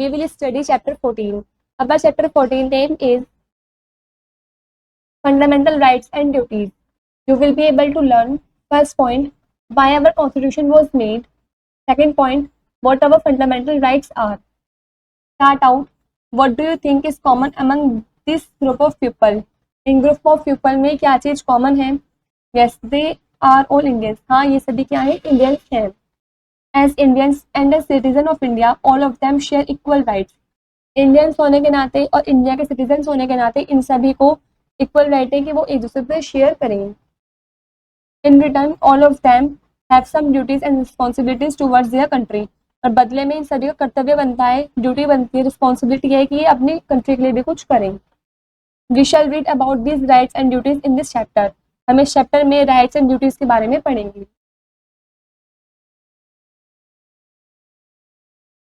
we will study chapter 14. Our chapter 14 name is Fundamental Rights and Duties. You will be able to learn first point, why our constitution was made. Second point, what our fundamental rights are. Start out, what do you think is common among this group of people? In group of people में क्या चीज common है? Yes, they are all Indians. हाँ, ये सभी क्या है? Indians हैं. As Indians and as citizen of India, all of them share equal rights. Indians होने के नाते और इंडिया के सिटीजन होने के नाते इन सभी को इक्वल राइट है कि वो एक दूसरे से शेयर करेंगे. In return all of them have some duties and responsibilities towards their country. और बदले में इन सभी का कर्तव्य बनता है, ड्यूटी बनती है, रिस्पॉन्सिबिलिटी है कि ये अपनी कंट्री के लिए भी कुछ करें. We shall read about this rights and duties in this chapter. हम इस चैप्टर में राइट्स एंड ड्यूटीज के बारे में पढ़ेंगे.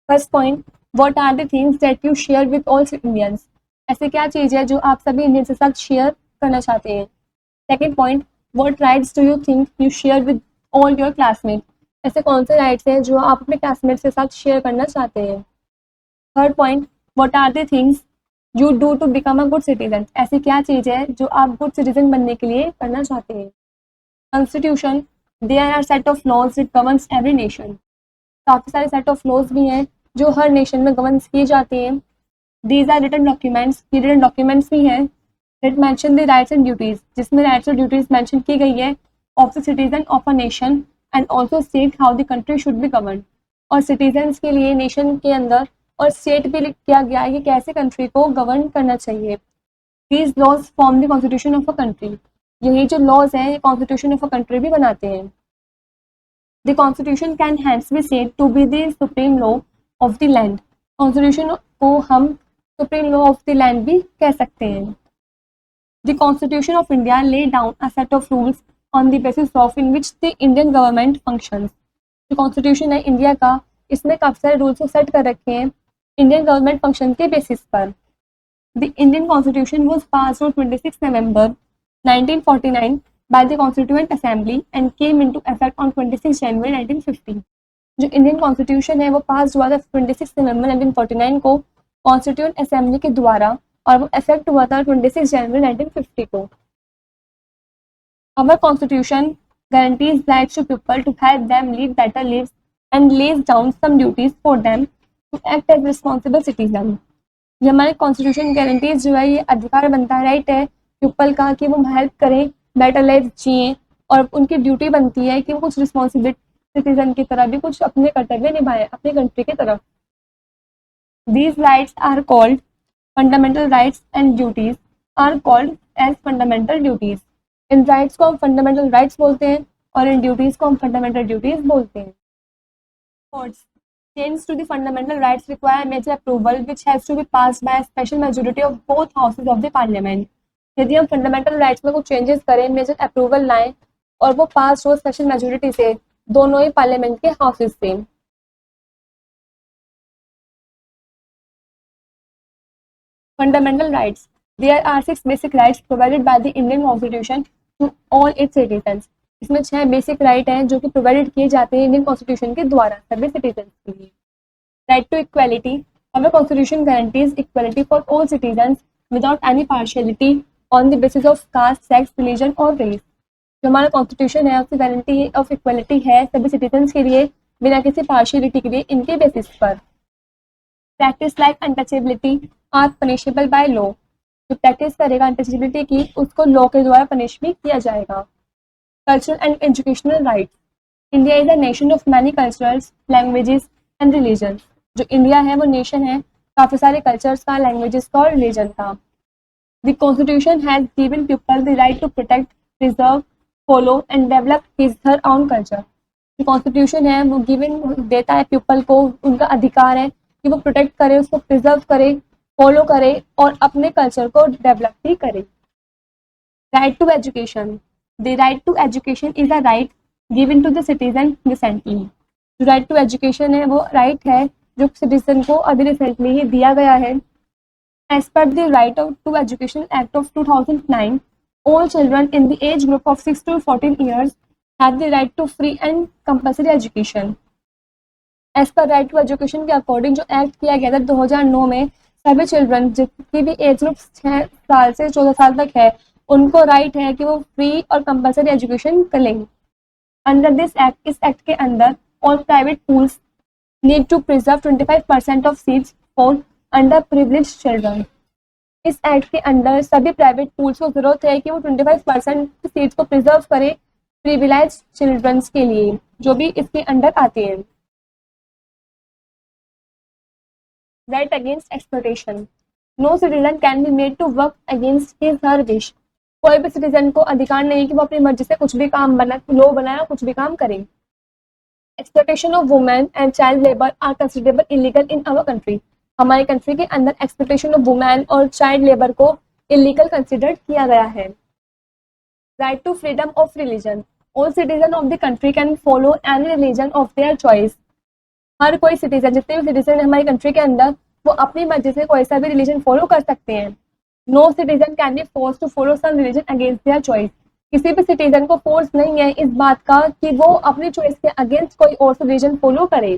First point, what are the things that you share with all Indians. ऐसे क्या चीज़ है जो आप सभी इंडियंस के साथ शेयर करना चाहते हैं. Second point, what rights do you think you share with all your classmate. ऐसे कौन से राइट्स हैं जो आप अपने क्लासमेट्स के साथ शेयर करना चाहते हैं. Third point, what are the things you do to become a good citizen. ऐसी क्या चीज़ है जो आप गुड सिटीजन बनने के लिए करना चाहते हैं. Constitution, there are set of laws it governs every nation. काफ़ी सारे सेट ऑफ लॉज भी हैं जो हर नेशन में गवर्न किए जाते हैं. दीज आर रिटन डॉक्यूमेंट्स, ये रिटन डॉक्यूमेंट्स भी हैं. That mention the rights and duties, जिसमें राइट्स और ड्यूटीज मेंशन की गई है of the citizen of a nation and also state how the country should be govern. और सिटीजन्स के लिए नेशन के अंदर और स्टेट भी किया गया है कि कैसे कंट्री को गवर्न करना चाहिए. These laws form the constitution of a country. यही जो लॉज हैं ये कॉन्स्टिट्यूशन ऑफ अ कंट्री भी बनाते हैं. The constitution can hence be said to be the supreme law of the land. Constitution को हम supreme law of the land भी कह सकते हैं. The constitution of India lay down a set of rules on the basis of in which the Indian government functions. जो constitution है India का, इसमें काफ़ी सारे रूल्स को सेट कर रखे हैं इंडियन गवर्नमेंट फंक्शन के बेसिस पर. The Indian constitution was pass on 26 November 1949 by the Constituent Assembly and came into effect on 26 January 1950. जो इंडियन कॉन्स्टिट्यूशन है वो पास हुआ था 26 नवंबर 1949 को कॉन्स्टिट्यूएंट असेंबली के द्वारा और वो इफेक्ट हुआ था 26 जनवरी 1950 को. Our constitution guarantees rights to people to help them lead better lives and lays down some duties for them to act as responsible citizens. ये हमारे कॉन्स्टिट्यूशन गारंटीज जो है ये अधिकार बनता है, राइट है पीपल का कि वो हेल्प करें, बेटर लाइफ जिए, और उनकी ड्यूटी बनती है कि वो कुछ रिस्पॉन्सिबिलिटी सिटीजन की तरह भी कुछ अपने कर्तव्य निभाएं अपनी कंट्री की तरफ. These rights are called fundamental rights and duties are called as fundamental duties. In rights को हम फंडामेंटल राइट्स बोलते हैं और इन ड्यूटीज को हम फंडामेंटल ड्यूटीज बोलते हैं. Change to the fundamental rights require major approval which has to be passed by a special majority of both houses of the parliament. यदि हम फंडामेंटल राइट्स में कुछ चेंजेस करें, मेजर अप्रूवल लाएं और वो पास हो स्पेशल मेजोरिटी से, दोनों ही पार्लियामेंट के हाउसेस से. Fundamental rights, there are 6 basic rights provided by the Indian constitution to all its citizens. इसमें 6 बेसिक राइट हैं जो कि प्रोवाइडेड किए जाते हैं इंडियन कॉन्स्टिट्यूशन के द्वारा सभी सिटीजन्स के लिए. Right to equality, our constitution guarantees equality for all citizens without any partiality on the basis of caste, sex, religion और रेस. जो हमारा कॉन्स्टिट्यूशन है उसकी गारंटी ऑफ इक्वालिटी है सभी सिटीजन्स के लिए बिना किसी पार्शियलिटी के लिए इनके बेसिस पर. Practice like untouchability are punishable by law. जो प्रैक्टिस करेगा अनटचेबिलिटी की उसको लॉ के द्वारा पनिश भी किया जाएगा. Cultural and educational rights, India is a nation of many culturals, languages and religion. जो इंडिया है वो नेशन है काफ़ी सारे कल्चर्स का, लैंग्वेजेस का और रिलीजन का. The constitution has given people the right to protect, preserve, follow and develop his her own culture. जो कॉन्स्टिट्यूशन है वो गिवन देता है पीपल को, उनका अधिकार है कि वो प्रोटेक्ट करे, उसको प्रिजर्व करे, फॉलो करे और अपने कल्चर को डेवलप भी करे. Right to education, the right to education is a right given to the citizen recently. जो राइट टू एजुकेशन है वो राइट है जो सिटीजन को अभी रिसेंटली ही दिया गया है. As per the right to education act of 2009, all children in the age group of 6 to 14 years have the right to free and compulsory education. As per right to education के according जो act किया गया था 2009 में, सभी children जितनी भी age group 6 साल से 14 साल तक है, उनको राइट है कि वो फ्री और कंपलसरी एजुकेशन करें। अंडर दिस एक्ट, इस एक्ट के अंदर all private schools need to preserve 25% of seats for underprivileged children. इस एक्ट के अंदर सभी प्राइवेट स्कूल्स को जरूरत है कि वो 25% सीट्स को प्रिजर्व करे प्रिविलेज्ड चिल्ड्रंस के लिए, जो भी इसके अंडर आते हैं। Right against exploitation, no citizen can be made to work against his her wish. कोई भी सिटीजन को अधिकार नहीं कि वो अपनी मर्जी से कुछ भी काम लो बनाया कुछ भी काम करे। Exploitation of women and child labour are considerable illegal in our country. हमारी कंट्री के अंदर एक्सप्लॉयटेशन ऑफ वुमेन और चाइल्ड लेबर को इलीगल कंसिडर किया गया है। Right to freedom of religion, all citizen of the country can follow any religion of their choice. हर कोई सिटीजन, जितने भी सिटीजन है हमारी कंट्री के अंदर, वो अपनी मर्जी से कोई सा भी रिलीजन फॉलो कर सकते हैं। No citizen can be force to follow some religion against their choice. किसी भी सिटीजन को फोर्स नहीं है इस बात का कि वो अपनी चॉइस के अगेंस्ट कोई और रिलीजन फॉलो करे।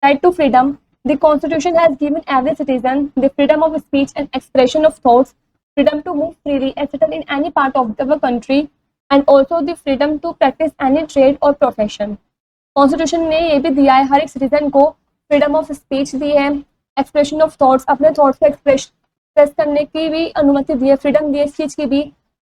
Right to freedom, the constitution has given every citizen the freedom of speech and expression of thoughts, freedom to move freely and settle in any part of the country, and also the freedom to practice any trade or profession. Constitution ने ये भी दिया है हर एक citizen को freedom of speech दी है, expression of thoughts, अपने thoughts को एक्सप्रेस करने की भी अनुमति दी है, फ्रीडम दी है इस चीज़ की भी,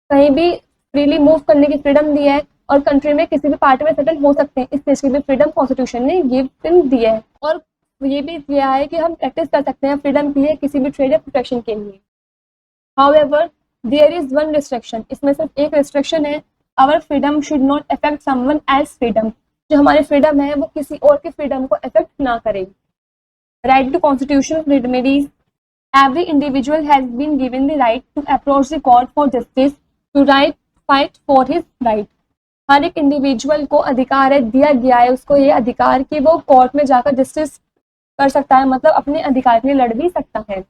कहीं भी फ्रीली मूव करने की फ्रीडम दी है, और कंट्री में किसी भी पार्ट में सेटल हो सकते हैं, इस चीज़ की भी फ्रीडम कॉन्स्टिट्यूशन ने गिव दी है। और ये भी दिया है कि हम प्रैक्टिस कर सकते हैं फ्रीडम के लिए किसी भी ट्रेड या प्रोफेशन के लिए। However, there is one restriction. इसमें सिर्फ एक रिस्ट्रिक्शन है, our freedom should not affect someone else's freedom. जो हमारी फ्रीडम है वो किसी और की फ्रीडम को अफेक्ट ना करे। Right to constitutional remedies. Every individual has been given the right to approach the court for justice, to fight for his right. हर एक इंडिविजुअल को अधिकार है, दिया गया है उसको ये अधिकार कि वो कोर्ट में जाकर जस्टिस कर सकता है, मतलब अपने अधिकार के लिए लड़ भी सकता है।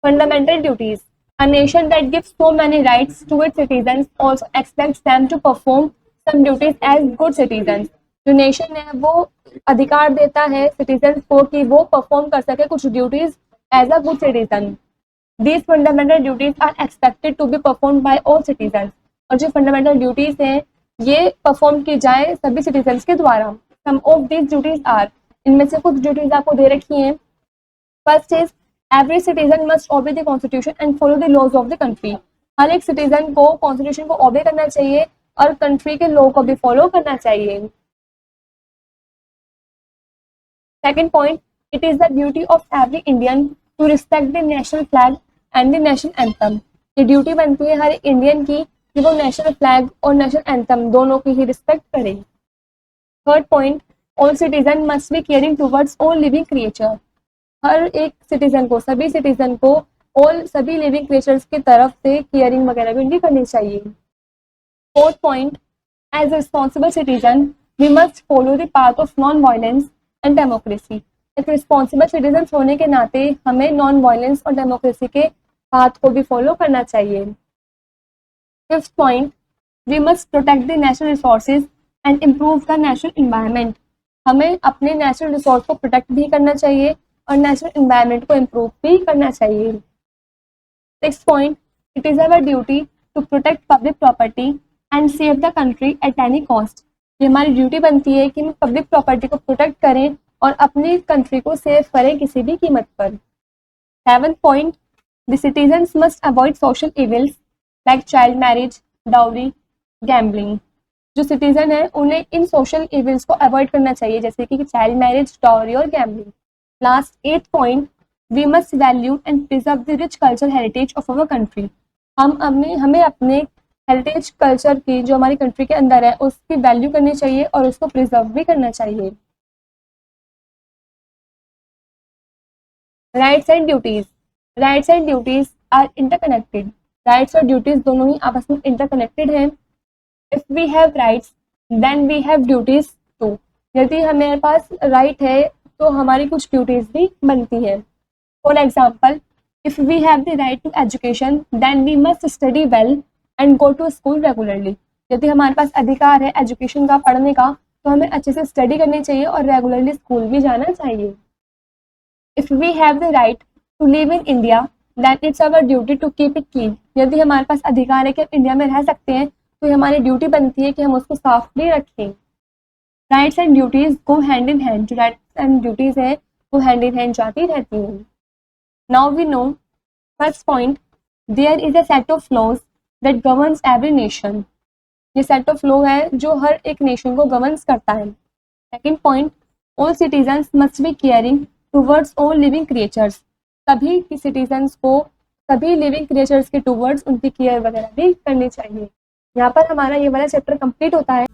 Fundamental duties. A nation that gives so many rights to its citizens also expects them to perform some duties as good citizens. जो नेशन है वो अधिकार देता है सिटीजन्स को कि वो परफॉर्म कर सके कुछ duties as a good citizen. These fundamental duties are expected to be performed by all citizens. और जो फंडामेंटल ड्यूटीज हैं ये परफॉर्म की जाए सभी सिटीजन्स के द्वारा। Some of these duties are, इनमें से कुछ ड्यूटीज आपको दे रखी हैं। First is Every citizen must obey the constitution and follow the laws of the country. हर एक सिटीजन को कॉन्स्टिट्यूशन को ओबे करना चाहिए और कंट्री के लॉ को भी फॉलो करना चाहिए। Second point, it is the duty of every Indian to respect the national flag and the national anthem. ये ड्यूटी बनती है हर इंडियन की कि वो नेशनल फ्लैग और नेशनल एंथम दोनों की ही रिस्पेक्ट करे। Third point, all citizen must be caring towards all living creature. हर एक सिटीजन को, सभी सिटीजन को ऑल सभी लिविंग क्रिएचर्स की तरफ से केयरिंग वगैरह भी उनकी करनी चाहिए। Fourth point, as responsible citizen we must follow the path of non violence and democracy. एक रिस्पॉन्सिबल सिटीजन होने के नाते हमें नॉन वायलेंस और डेमोक्रेसी के पाथ को भी फॉलो करना चाहिए। Fifth point, we must protect the natural resources and improve the natural environment. हमें अपने नेचुरल रिसोर्स को प्रोटेक्ट भी करना चाहिए और नेचुरल एनवायरनमेंट को इम्प्रूव भी करना चाहिए। Sixth point, it is our duty to protect public property and save the country at any cost. ये हमारी ड्यूटी बनती है कि हम पब्लिक प्रॉपर्टी को प्रोटेक्ट करें और अपनी कंट्री को सेव करें किसी भी कीमत पर। Seventh point, the citizens must avoid social evils like child marriage, dowry, gambling. जो सिटीजन है उन्हें इन सोशल इविल्स को अवॉइड करना चाहिए, जैसे कि चाइल्ड मैरिज, डाउरी और gambling. Last, eighth point, we must value and preserve the rich cultural heritage of our country. हमें अपने हेरिटेज कल्चर की जो हमारी कंट्री के अंदर है उसकी वैल्यू करनी चाहिए और उसको प्रिजर्व भी करना चाहिए। Rights and duties, rights and duties are interconnected. Rights और ड्यूटीज दोनों ही आपस में इंटरकनेक्टेड हैं। If we have rights then we have duties too. यदि हमारे पास राइट है तो हमारी कुछ ड्यूटीज भी बनती है। For example, if we have the right to education then we must study well and go to school regularly. यदि हमारे पास अधिकार है एजुकेशन का, पढ़ने का, तो हमें अच्छे से स्टडी करनी चाहिए और रेगुलरली स्कूल भी जाना चाहिए। If we have the right to live in India then it's our duty to keep it clean. यदि हमारे पास अधिकार है कि हम इंडिया में रह सकते हैं, तो ये हमारी ड्यूटी बनती है कि हम उसको साफली रखें। Rights and duties go hand in hand. जो राइट्स एंड ड्यूटीज है वो हैंड इन हैंड जाती रहती हैं। Now we know first point, there is a set of laws that governs every nation. ये सेट ऑफ लॉ है जो हर एक नेशन को गवर्न्स करता है। Second point, all citizens must be caring towards all living creatures. सभी की सिटीजन्स को सभी लिविंग क्रिएचर्स के टूवर्ड्स उनकी केयर वगैरह भी करनी चाहिए। यहाँ पर हमारा ये वाला चैप्टर कंप्लीट होता है।